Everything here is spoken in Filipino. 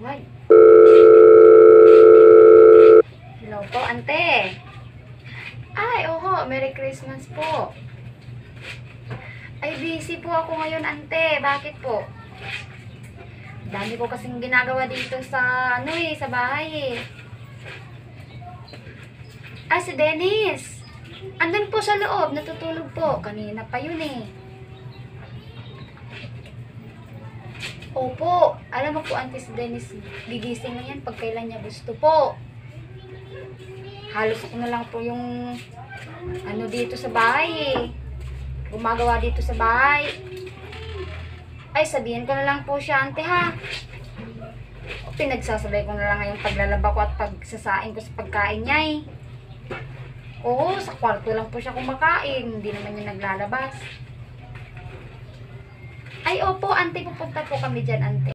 Ay. Hello po, ante. Ay, oho, Merry Christmas po. Ay, busy po ako ngayon, ante. Bakit po? Dami ko kasing ginagawa dito sa, sa bahay eh. Ah, si Dennis. Andun po sa loob, natutulog po. Kanina pa yun eh. Opo, alam mo po, ante, si Dennis, gigising na yan pag kailan niya gusto po. Halos ako na lang po yung dito sa bahay eh. Gumagawa dito sa bahay. Ay, sabihin ko na lang po siya, ante ha. Pinagsasabay ko na lang yung paglalaba ko at pagsasain ko sa pagkain niya eh. Oo, sa kwarto lang po siya kumakain. Hindi naman yung naglalabas. Ay, opo, ante, pupunta po kami dyan, ante.